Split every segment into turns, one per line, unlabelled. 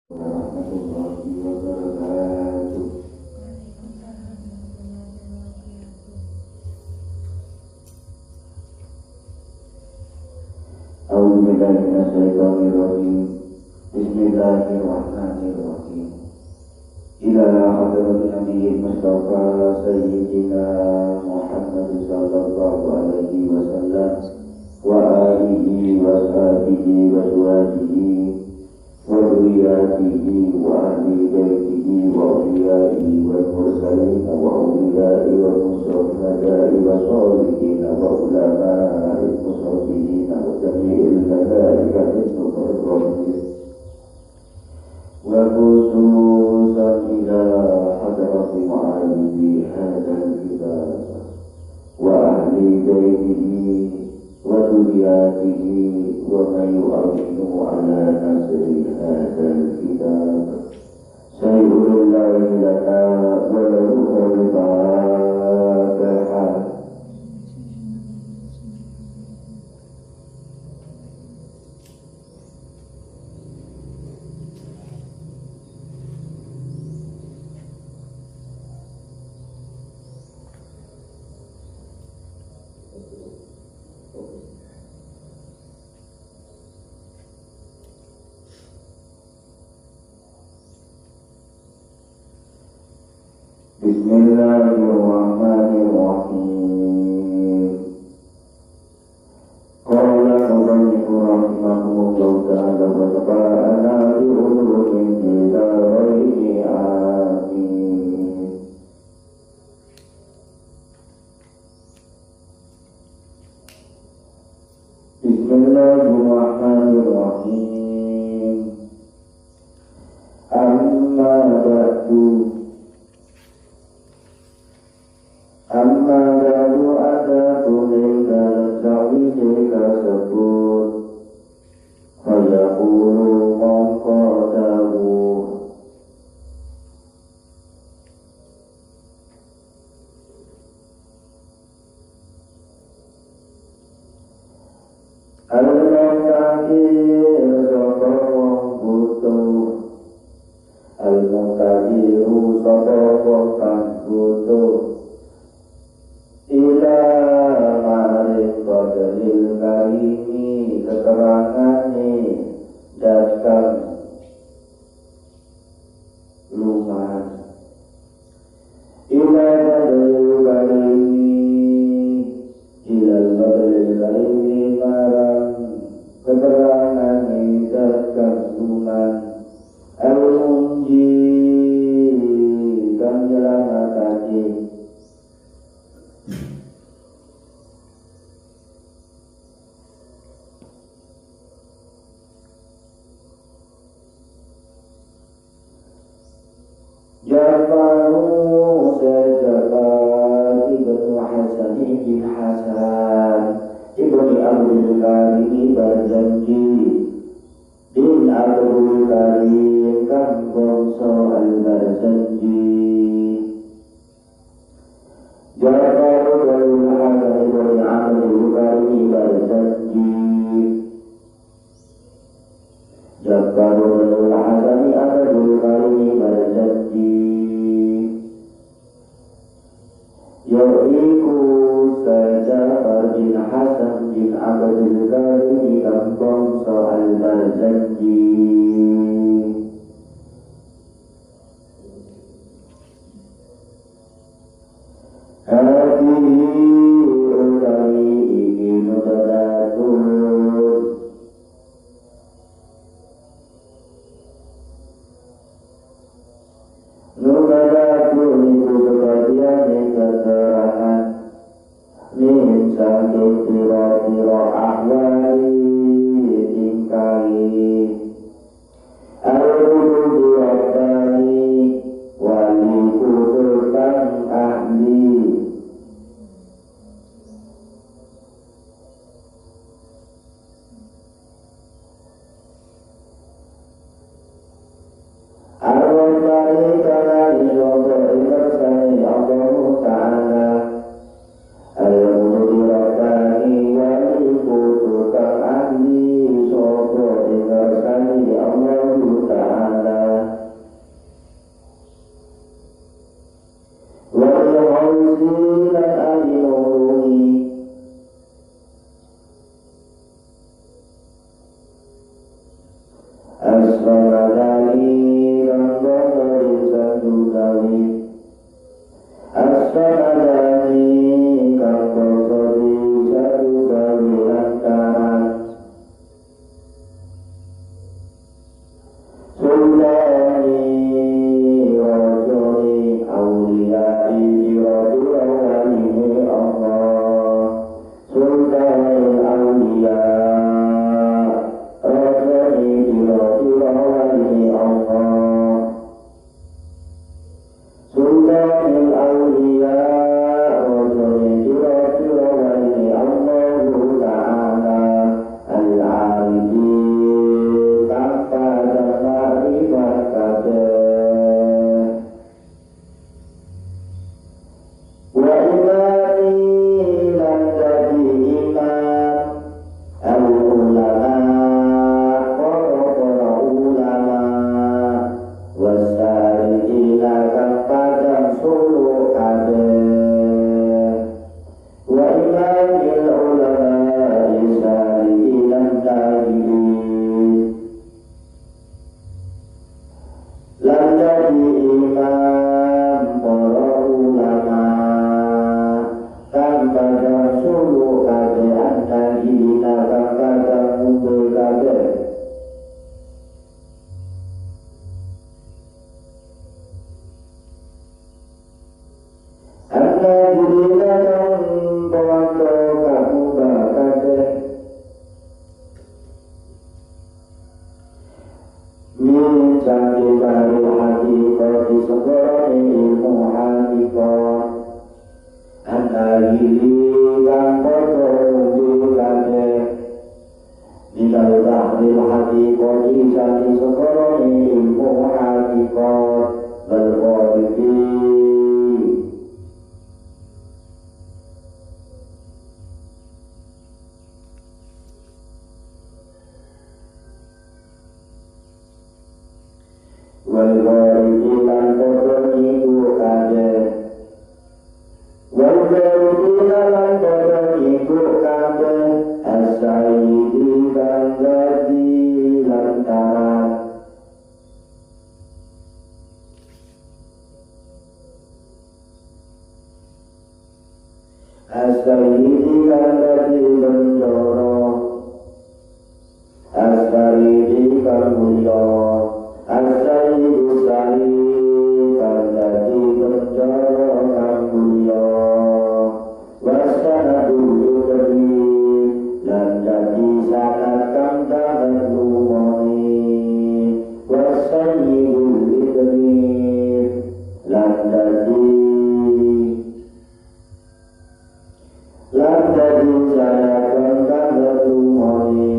warahmatullahi wabarakatuh. A'udzu billahi minasyaitonir rajim. Bismillahirrahmanirrahim. Ila hadratin nabiyil mustafa sayyidina Muhammad sallallahu alaihi wasallam wa alihi wa sahbihi wa azwajihi wa dhurriyyatihi wa ahli baitihi wa awliyaihi wal mursalin wa awliyai wa musaffadai wa sholihin wa ulama'il musaffidin wa jami'il malaikati muqarrabin wa khususan ila hadrati ma'alimi hadal kitab wa ahli baitihi wa dhurriyyatihi wa man yu'minu ala nasri hadal kitab sayyidul lana wa lahul fatihah. Bismillahirrahmanirrahim. Qala musannifu rahimahullahu ta'ala wa nafa'ana bi ulumin bidaraini amin. Bismillahirrahmanirrahim. Amma ba'du. Amma lalu ada tulisan sawise kasebut fayaqulu mongko dawuh al-mutakir sapa wong butuh al-mutakiru sapa wong kang butuh ila ma'rif qadril karimi keterangane datang luman ila qadril karimi ila qadril karimi marang keterangane datang luman al-munji kang nyelamatake Jafaru sejabat Ibnu Hasan bin Hasan Ibni Abdul Karim berjanji bin Abdul Karim kan bangsa al-Barzanji. Jafaru bin Hasan Ibni Abdul Karim berjanji Jafaru bin Hasan Abdul Karim berjanji Yaiku Jafar bin Hasan bin Abdul Karim kampung soal berjanji hadihi ulai ini nubadatun nubadatun itu sebagian keterangan min saking pira-pira ahwali tingkai al-kutubi rabbani wali kutub kang ahli ar-rabbani kana lillahi irsani Allah Ta'ala al-kutubi rabbani wali kutub kang ahli sopo irsani Allah Ta'ala lan dadi imam para ulama kang padang sulu kabeh antang hina kang padang unggul kabeh antang hina kang padang kabeh kabeh min canggih baru hati kau disegani ilmu hati kau antahili kang kodoh dikade minal bahril hati kau disegani ilmu hati kau berkorbi wal-gharibi lan kodoh iku kade wal-gharibi lan kodoh iku kade as-sayyidi kang dadi lantaran as-sayyidi kang dadi bendoro as-sayyidi kang mulya as-sayyidu sayyid kang dadi bendoro kang mulya was-sanadu yudri lan dadi sanad kang dapat lumoni was-sayyidu yudri lan dadi sanad kang dapat lumoni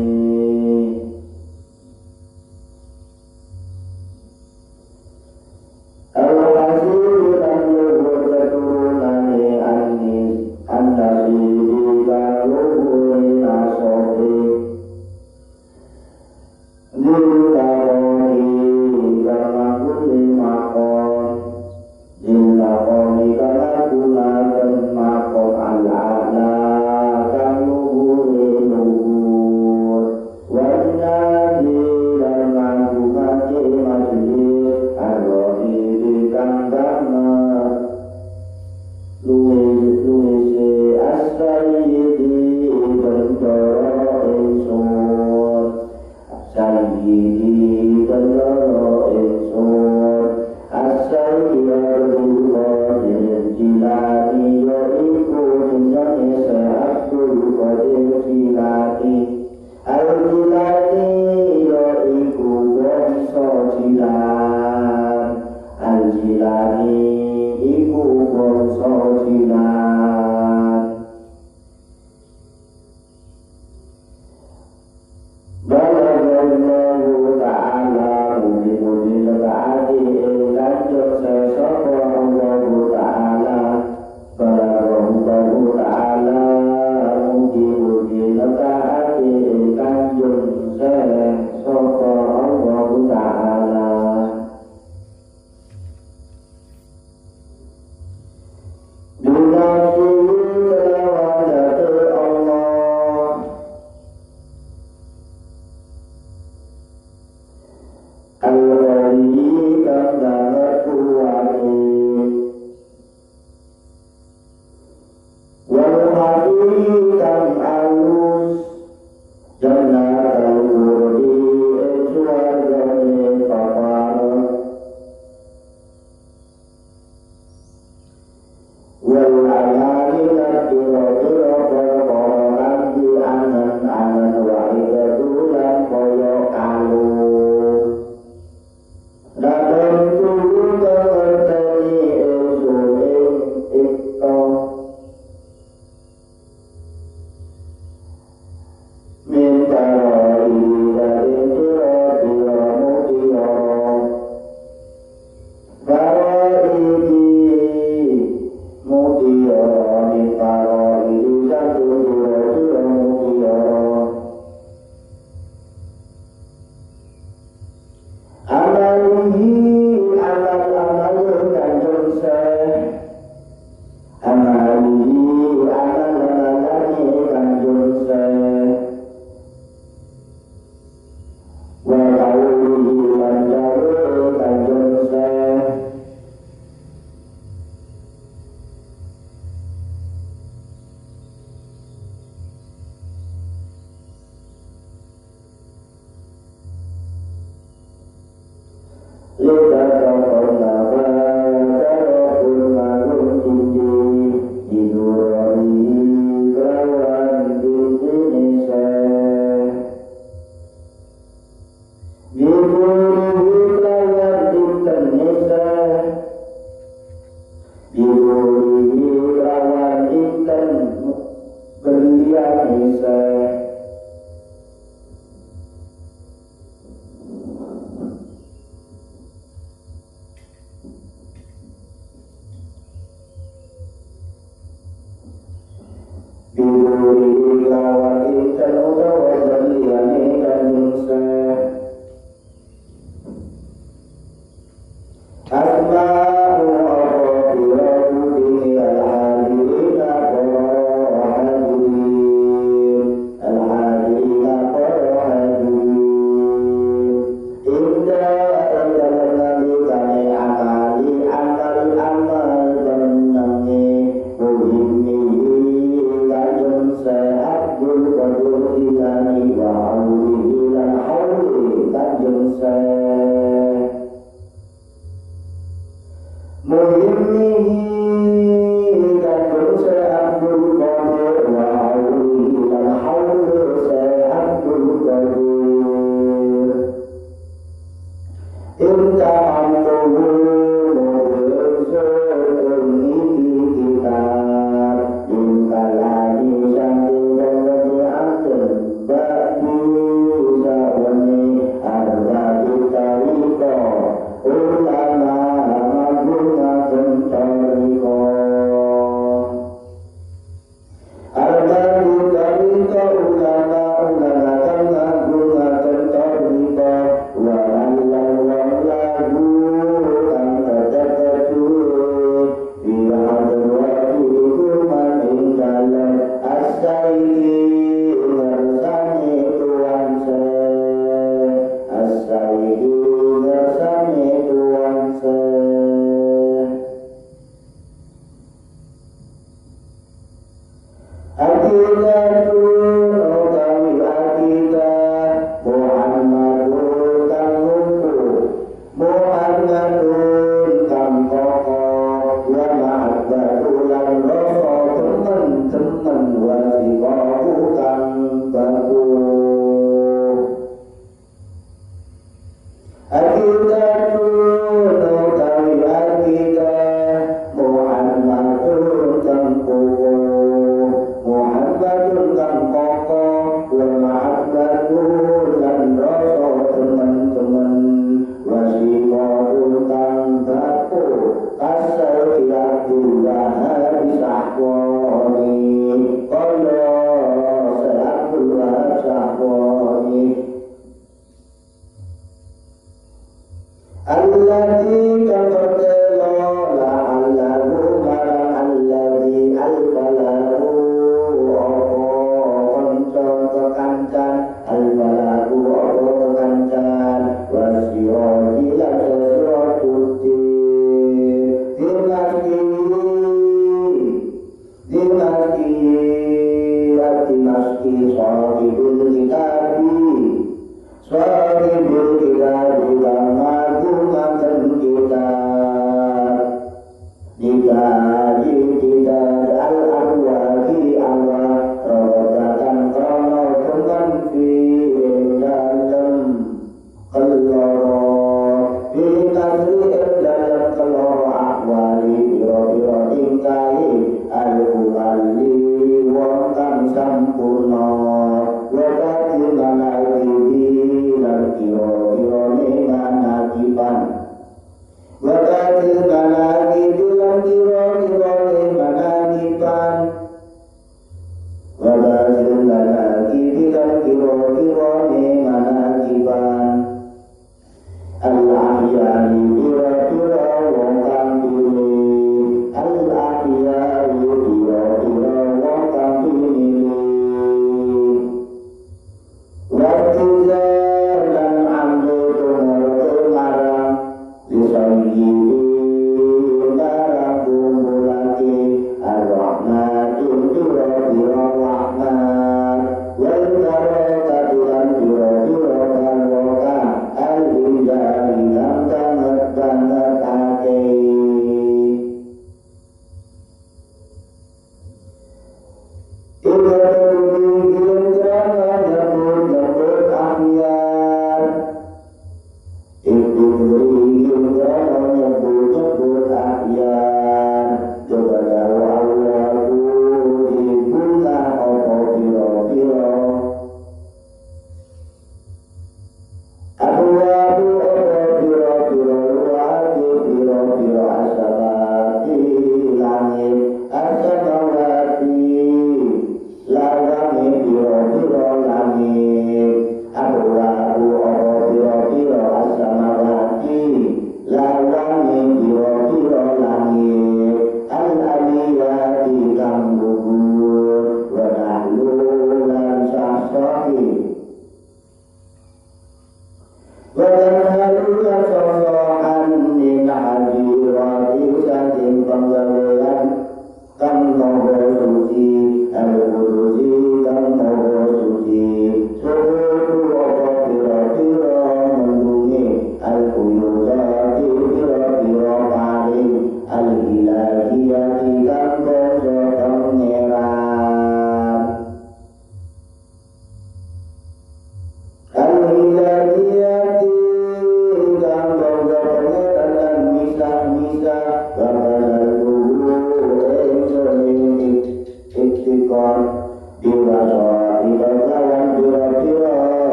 Al-Injani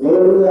Ali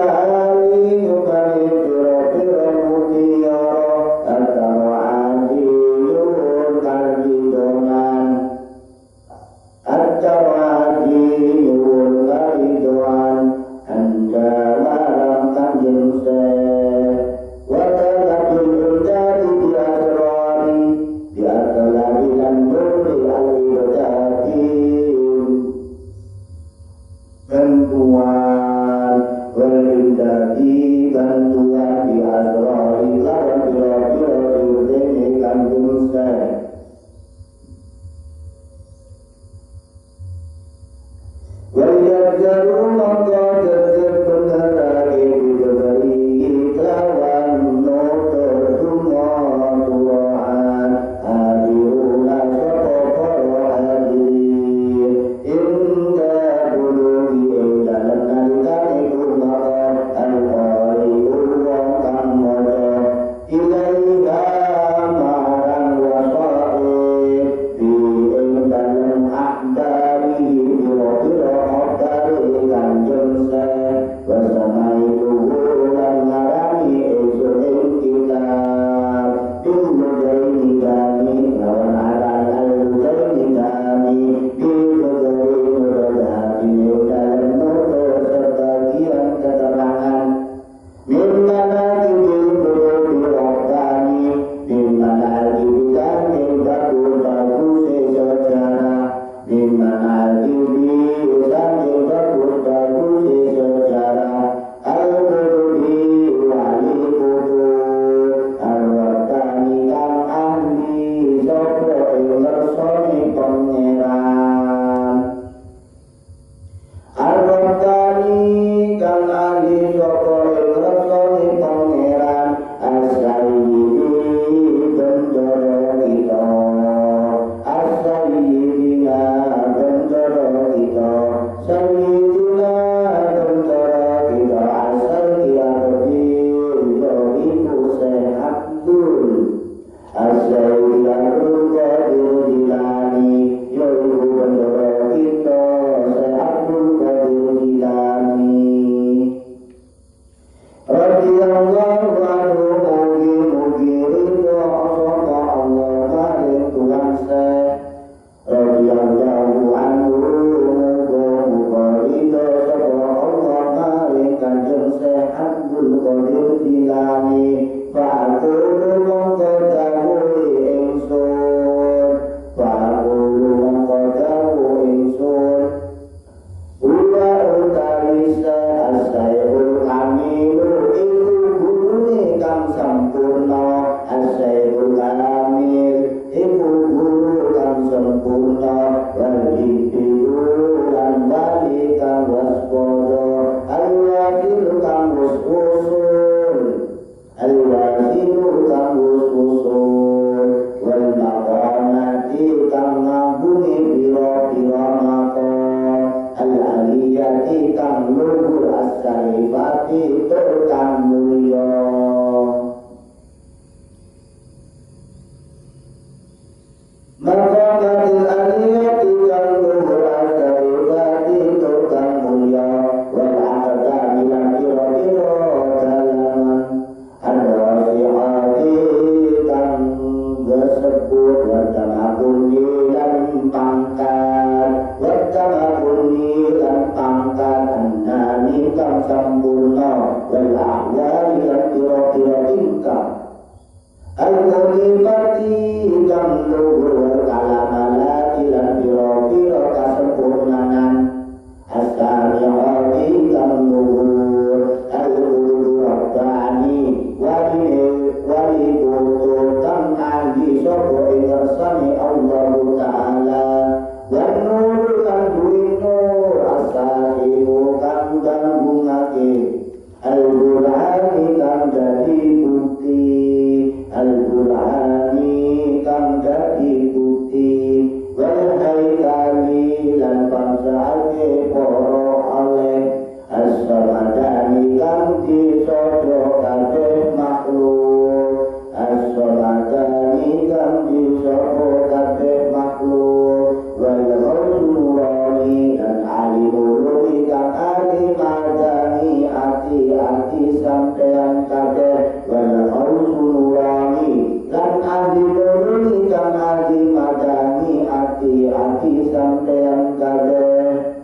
nuruni kang adi madani ati sampeyan kabeh.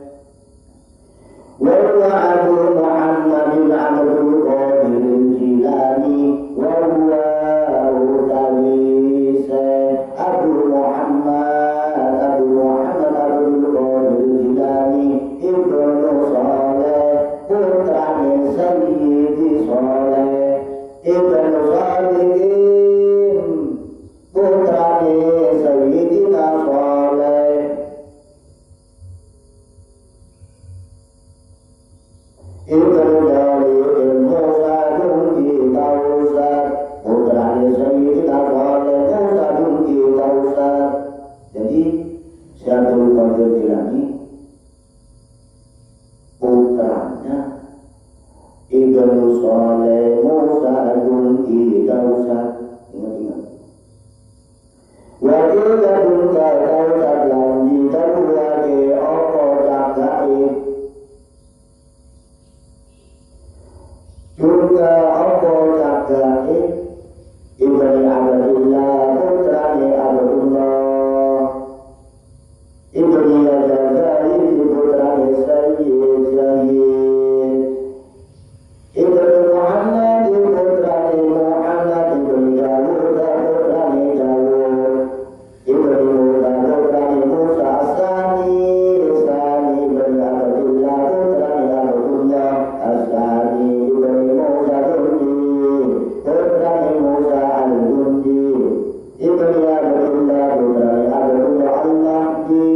Wa huwa Abu Muhammadin Abdul Qadir Jilani wa huwa utawi Abu Muhammad Abdul Qadir Jilani ibnu Saleh putrane Sayyidi Saleh ibnu Salihin putrane Sayyidina Saleh ibnu Jalil Musa Dunki Tausat putrane Sayyidina Saleh Musa Dunki Tausat. Jadi Syaikhul Qadir Jilani putranya ibnu Saleh Musa Dunki Tausat. Ingat-ingat. Wakil Dunki Tausat yang ditaruhake opo jagaib juga opo jagaib ibni Abdillah putrane Abdullah ibni Al-Jazari putrane Sayyid Zahid ibni Muhammad putrane Muhammad ibni Dawud putrane Dawud ibni Musa putrane Musa Asani ibni Abdillah putrane Abdullah Asani ibni Musa Dundi putrane Musa Al-Dundi ibni Abdullah putrane Abdullah Al-Mahdi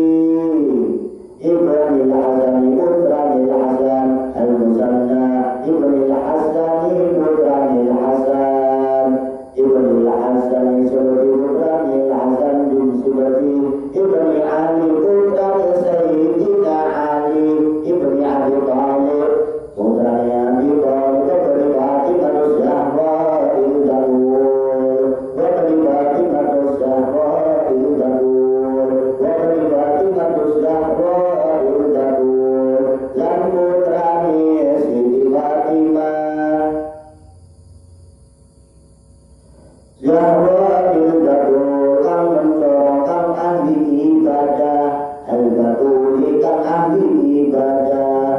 ibni Al-Hasani putrane Al-Hasan Al-Musanna ibni Al-Hasani putrane Al-Hasan ibni Al-Hasani Subti putrane Al-Hasan bin Subti ibni Ali putrane Sayyidina Ali ibni Abi Thalib putrane Abi Thalib ibni Fatimah Zahra Al-Dawud wa ibni Fatimah Zahra Al-Dawud wa ibni Fatimah Zahra Al-Dawud lan putrane Siti Fatimah Zahra Al-Dawud kang mencorong kang ahli ibadah Al-Batuli kang ahli ibadah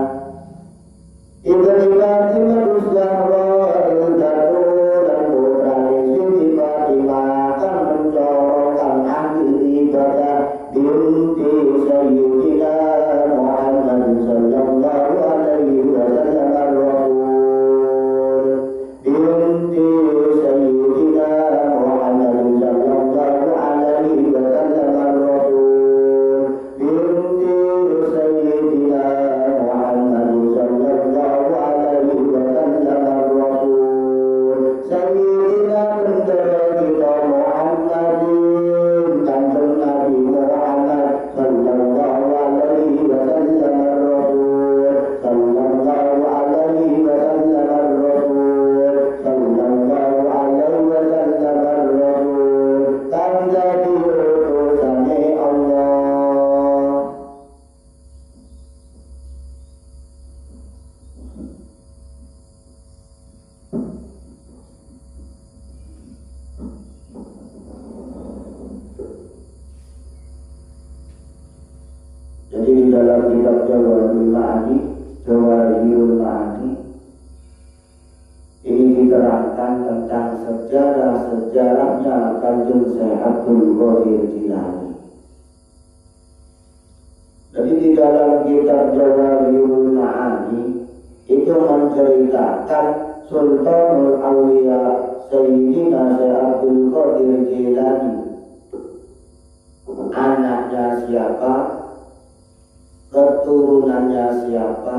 ibni Fatimah Zahra Al-Dawud dan putrane Siti Fatimah kang mencorong kang ahli ibadah binti Sayyidina Muhammad sallallahu alaihi wasallam ar-Rasul binti Sayyidina Muhammad sallallahu alaihi wasallam ar-Rasul binti Sayyidina Muhammad sallallahu alaihi wasallam ar-Rasul Sayyidina bendera kita Muhammadin kanjeng Nabi Muhammad sallallahu alaihi wasallam ar-Rasul sallallahu alaihi wasallam ar-Rasul sallallahu alaihi wasallam ar-Rasul kang jadi utusane Allah. Jadi di dalam kitab Jawahirul Ma'ani ini diterangkan tentang sejarahnya Kanjeng Syekh Abdul Qadir Jilani. Jadi di dalam kitab Jawahirul Ma'ani itu menceritakan Sultanul Auliya Sayyidina Syekh Abdul Qadir Jilani, anaknya siapa, keturunannya siapa,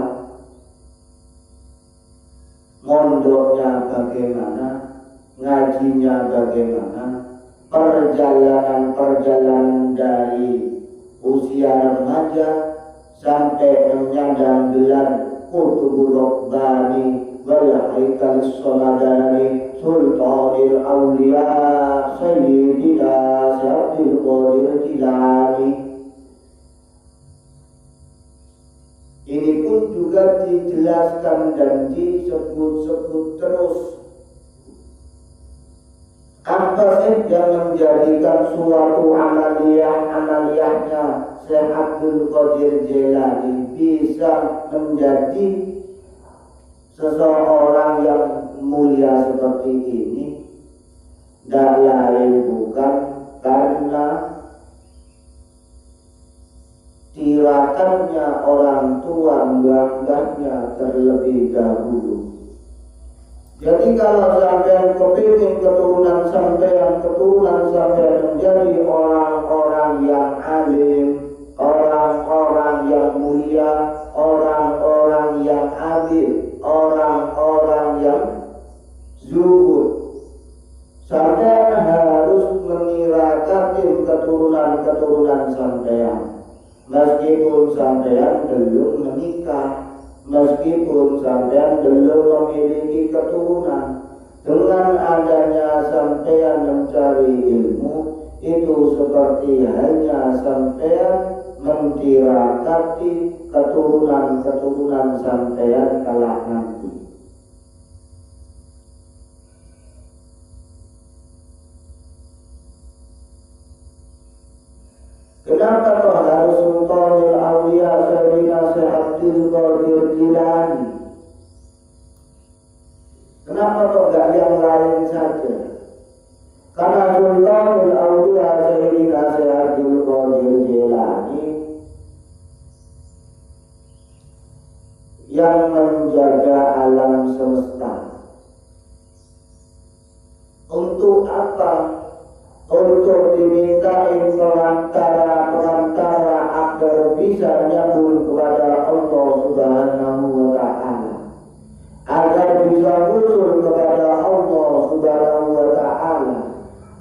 mondoknya bagaimana, ngajinya bagaimana, perjalanan dari usia remaja sampai menyandang gelar Qutbul Rabbani wal Haikal Samadani Sultanul Auliya Sayyidina Abdul Qadir Jilani. Ini pun juga dijelaskan dan disebut-sebut terus. Apa Apa sih yang menjadikan suatu amaliyahnya Syekh Abdul Qadir Jailani bisa menjadi seseorang yang mulia seperti ini? Dan lain bukan karena tirakannya orang tua mbah-mbahnya terlebih dahulu. Jadi kalau sampai kepingin keturunan sampai menjadi orang-orang yang alim, orang-orang yang mulia, orang-orang yang adil, orang-orang yang zuhud, sampai harus menirakan keturunan sampean. Meskipun sampean belum menikah, meskipun sampean belum memiliki keturunan, dengan adanya sampean mencari ilmu itu seperti halnya sampean mentirakati keturunan sampean kelak nanti. Kenapa kok harus Sultanul Aulia Sayyidina Syekh Abdul Qadir Jilani? Kenapa kok gak yang lain saja? Karena Sultanul Aulia Sayyidina Syekh Abdul Qadir Jilani yang menjaga alam semesta. Untuk apa? Untuk dimintain perantara agar bisa nyambung kepada Allah Subhanahu wa Ta'ala, agar bisa usul kepada Allah Subhanahu wa Ta'ala,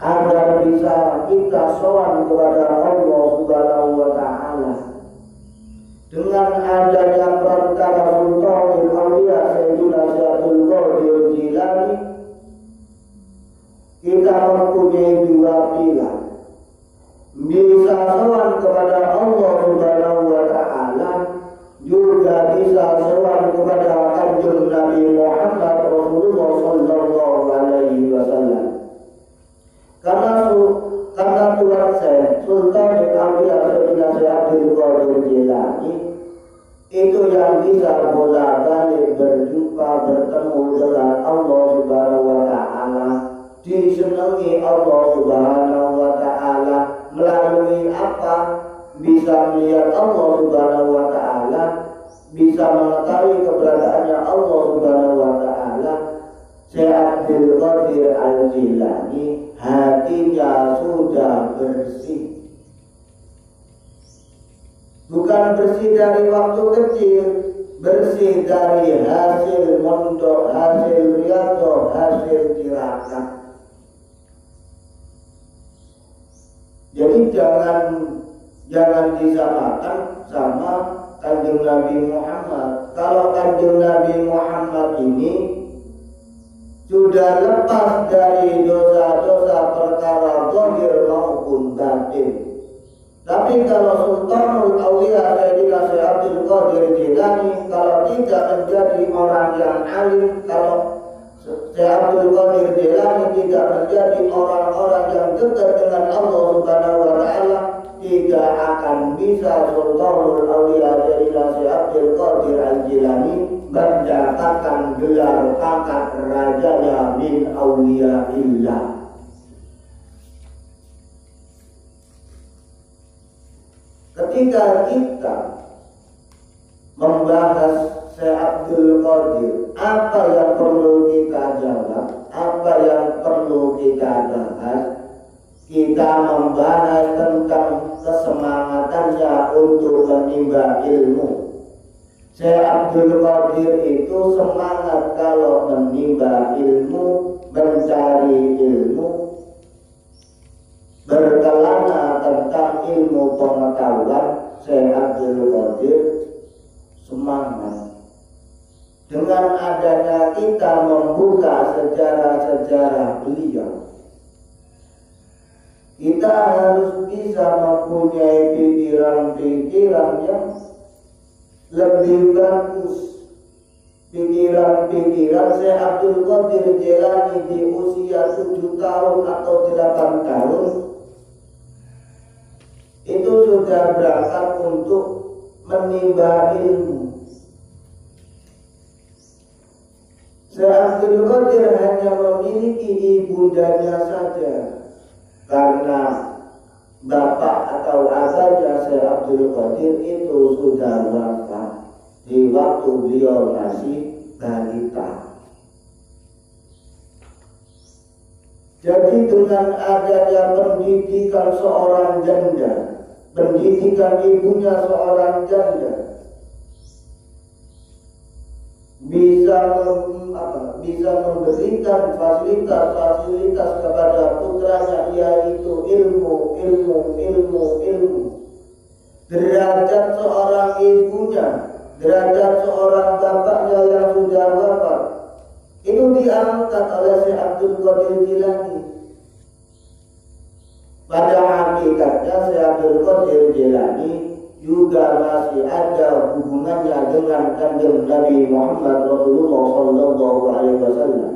agar bisa kita sowan kepada Allah Subhanahu wa Ta'ala. Dengan adanya perantara Sultanul Aulia Sayyidina Syekh Abdul Qadir Jilani, kita mempunyai dua pilihan. Bisa sowan kepada Allah Subhanahu wa Ta'ala, juga bisa sowan kepada Kanjeng Nabi Muhammad Rasulullah sallallahu alaihi wasallam. Karena Tuhan saya Sultanul Aulia Sayyidina Syekh Abdul Qadir Jilani itu yang bisa bolak-balik berjumpa bertemu dengan Allah Subhanahu wa Ta'ala, disenangi Allah Subhanahu wa Ta'ala. Melalui apa? Bisa melihat Allah Subhanahu wa Ta'ala, bisa mengetahui keberadaannya Allah Subhanahu wa Ta'ala. Syekh Abdul Qadir Al-Jilani hatinya sudah bersih. Bukan bersih dari waktu kecil, bersih dari hasil mondok, hasil riyadhah, hasil tirakat. Jadi jangan disamakan sama Kanjeng Nabi Muhammad. Kalau Kanjeng Nabi Muhammad ini sudah lepas dari dosa-dosa perkara zahir maupun batin. Tapi kalau Sultanul Aulia Sayyidina Syekh Abdul Qadir Jilani kalau tidak menjadi orang yang alim, kalau Syekh Abdul Qadir Jilani tidak menjadi orang-orang yang dekat dengan Allah Subhanahu wa Ta'ala, tidak akan bisa Sultanul Aulia Sayyidina Syekh Abdul Qadir Al-Jilani mendapatkan gelar pangkat rajanya min aulia illah. Ketika kita membahas Syekh Abdul Qadir, apa yang perlu kita jawab, apa yang perlu kita bahas, kita membahas tentang kesemangatannya untuk menimba ilmu. Syekh Abdul Qadir itu semangat kalau menimba ilmu, mencari ilmu, berkelana tentang ilmu pengetahuan. Syekh Abdul Qadir semangat. Dengan adanya kita membuka sejarah-sejarah beliau, kita harus bisa mempunyai pikiran-pikiran yang lebih bagus, pikiran-pikiran Syekh Abdul Qadir Jailani di usia 7 tahun atau 8 tahun itu sudah berangkat untuk menimba ilmu. Syekh Abdul Qadir hanya memiliki ibundanya saja karena bapak atau ayahnya Syekh Abdul Qadir itu sudah wafat di waktu beliau masih balita. Jadi dengan adanya pendidikan seorang janda, pendidikan ibunya seorang janda, bisa memberikan fasilitas kepada putranya, yaitu ilmu. Derajat seorang ibunya, derajat seorang bapaknya yang sudah wafat itu diangkat oleh Syekh Abdul Qadir Jailani. Pada hakikatnya Syekh Abdul Qadir Jailani juga masih ada hubungannya dengan kanjeng Nabi Muhammad Rasulullah Sallallahu Alaihi Wasallam.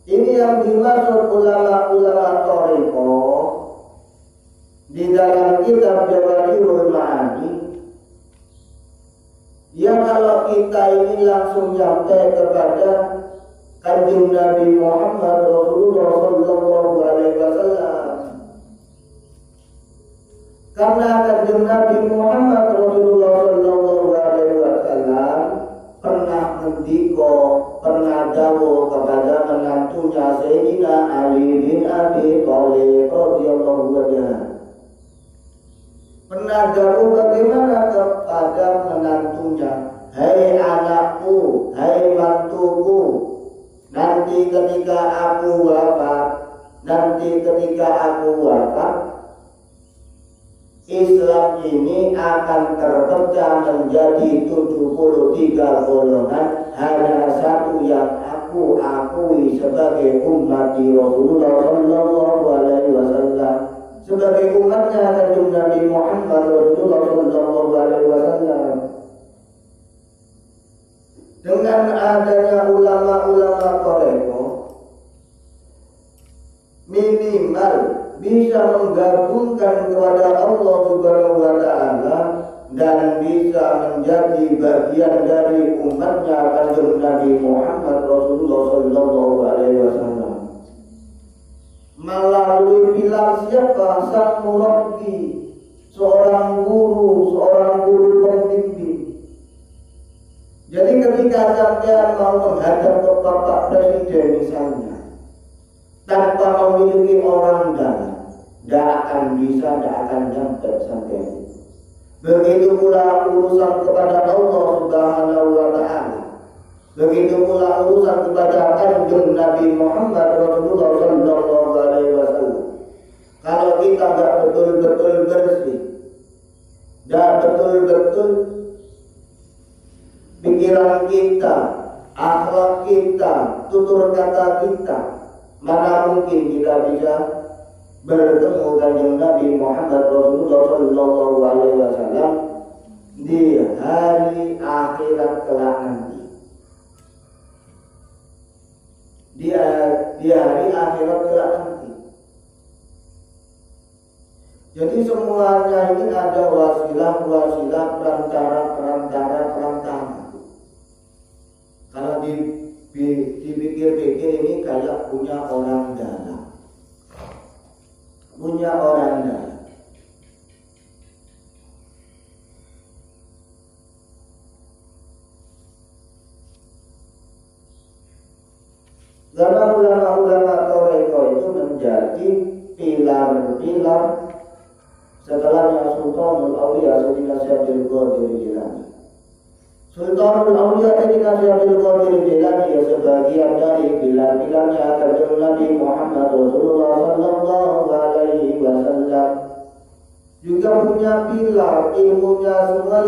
Ini yang dimaksud ulama-ulama thariqah di dalam kitab Jawahirul Ma'ani. Ya, kalau kita ini langsung nyampe kepada kanjeng Nabi Muhammad Rasulullah Sallallahu Alaihi Wasallam, karena kanjeng Nabi Muhammad Rasulullah Sallallahu Alaihi Wasallam pernah mendiko, pernah dawuh kepada menantunya Sayyidina Ali bin Abi Thalib radhiyallahu anhu. Pernah dawuh bagaimana kepada menantunya, "Hai anakku, hai mantuku, nanti ketika aku wafat, Islam ini akan terpecah menjadi 73 golongan. Hanya satu yang aku akui sebagai umat di Rasulullah Sallallahu Alaihi Wasallam, sebagai umatnya kanjeng Nabi Muhammad Rasulullah Sallallahu Alaihi Wasallam." Dengan adanya ulama-ulama thariqah, minimal bisa menggabungkan kepada Allah Subhanahu wa Ta'ala dan bisa menjadi bagian dari umatnya kanjeng Nabi Muhammad Rasulullah Sallallahu Alaihi Wasallam. Melalui pilar siapa? Sang murabbi, seorang guru pembimbing. Jadi ketika sampean mau menghadap ke Bapak Presiden misalnya, tanpa memiliki orang dalam, tidak akan nyampe sampai itu. Begitu pula urusan kepada Allah Subhanahu wa Ta'ala, begitu pula urusan kepada kanjeng Nabi Muhammad Rasulullah Sallallahu Alaihi Wasallam. Kalau kita tidak betul-betul bersih, tidak betul-betul pikiran kita, akhlak kita, tutur kata kita, mana mungkin kita bisa bertemu kanjeng Nabi Muhammad Rasulullah Sallallahu Alaihi Wasallam di hari akhirat kelak nanti. Di hari akhirat kelak nanti. Jadi semuanya ini ada wasilah, perantara. Kalau dipikir-pikir ini kayak punya orang dalam. Karena ulama-ulama thariqah itu menjadi pilar-pilar setelahnya Sultanul Auliya Sayyidina Syekh Abdul Qadir Jailani. Sultanul Auliya Sayyidina Syekh Abdul Qadir Jailani ya sebagian dari pilar-pilarnya kanjeng Nabi Muhammad Rasulullah Sallallahu Alaihi Wasallam. Juga punya pilar, ilmunya semua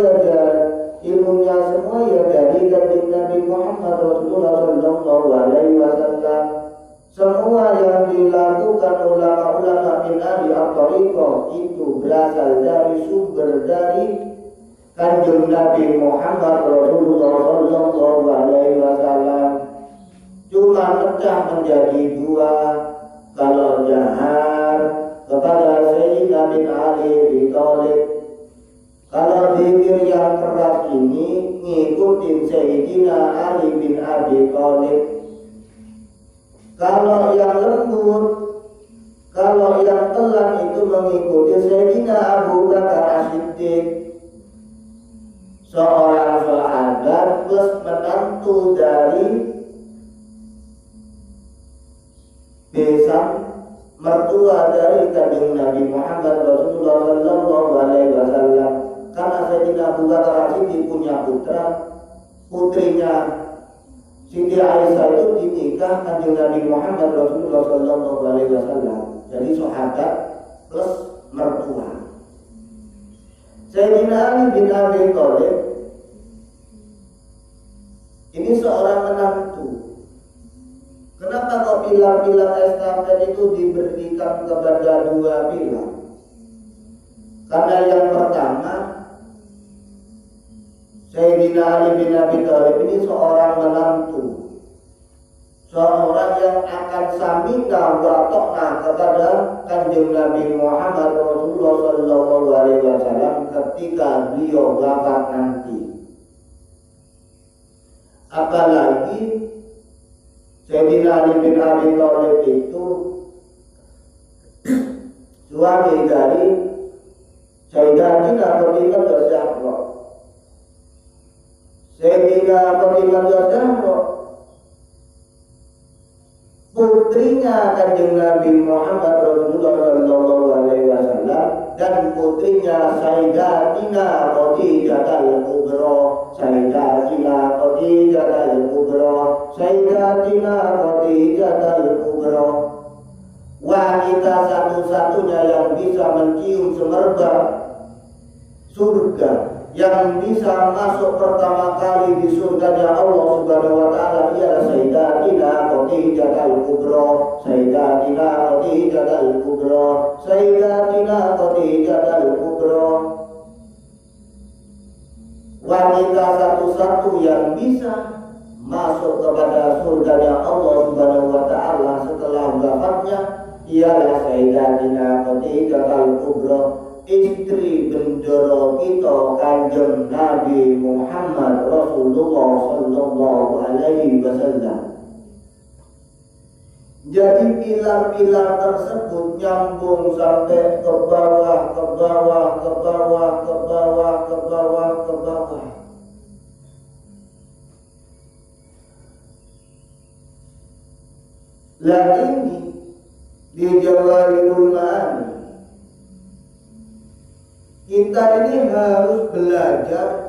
ya dari kanjeng Nabi Muhammad Rasulullah Sallallahu Alaihi Wasallam. Semua yang dilakukan ulama-ulama min ahli at-thariqah itu berasal dari sumber dari Kanjeng Nabi Muhammad Rasulullah sallallahu alaihi wasallam. Cuma pecah menjadi dua. Kalau jahar kepada Sayyidina bin Ali bin Thalib, kalau zikir yang keras ini ngikutin Sayyidina Ali bin Abi Thalib. Kalau yang lembut, kalau yang pelan itu mengikuti Sayyidina Abu Bakar As-Siddiq, seorang sahabat plus menantu dari besan mertua dari Kanjeng Nabi Muhammad Rasulullah sallallahu alaihi wasallam. Karena Sayyidina Abu Bakar As-Siddiq punya putra, putrinya Siti Aisyah itu dinikah Kanjeng Nabi Muhammad Rasulullah sallallahu alaihi wasallam. Jadi sahabat plus mertua. Sayyidina Ali bin Abi Thalib ini seorang menantu. Kenapa kok pilar-pilar estafet itu diberikan kepada dua pilar? Karena yang pertama, Sayyidina Ali bin Abi Thalib ini seorang menantu, seorang yang akan samina wa ta'na kepada Kanjeng Nabi Muhammad Rasulullah sallallahu alaihi wasallam ketika beliau wafat nanti. Apalagi Sayyidina Ali bin Abi Thalib itu suami dari Sayyidatina Fatimah Az-Zahra. Sayyidina Fatimah Az-Zahra putrinya Kanjeng Nabi Muhammad Rasulullah sallallahu alaihi wasallam dan putrinya Sayyidatina Khadijah al-Kubra, Sayyidatina Khadijah al-Kubra, Sayyidatina Khadijah al-Kubra, wanita satu-satunya yang bisa mencium semerbak surga, yang bisa masuk pertama kali di surganya Allah Subhanahu wa taala ialah Sayyidatina Khadijah al-Kubra, Sayyidatina Khadijah al-Kubra, Sayyidatina Khadijah al-Kubra. Wanita satu-satu yang bisa masuk kepada surganya Allah Subhanahu wa taala setelah wafatnya ialah Sayyidatina Khadijah al-Kubra, istri bendera kita Kanjeng Nabi Muhammad Rasulullah sallallahu alaihi wasallam. Jadi pilar-pilar tersebut nyambung sampai ke bawah, ke bawah, ke bawah, ke bawah, ke bawah, ke bawah. Lah ini di Jawahirul Ma'ani kita ini harus belajar.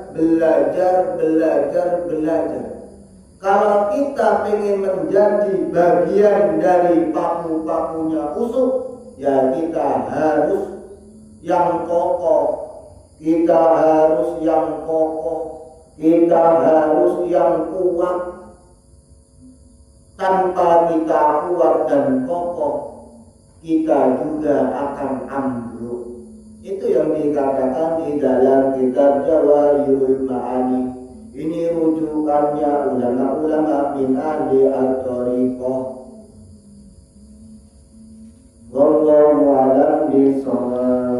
Kalau kita ingin menjadi bagian dari paku-pakunya usuk, ya kita harus yang kokoh, kita harus yang kokoh, kita harus yang kuat. Tanpa kita kuat dan kokoh, kita juga akan ambruk. Itu yang dikatakan di dalam kitab Jawahirul Ma'ani. Ini rujukannya ulama-ulama min ahli at-thariqah. Wallahu a'lam bishawab.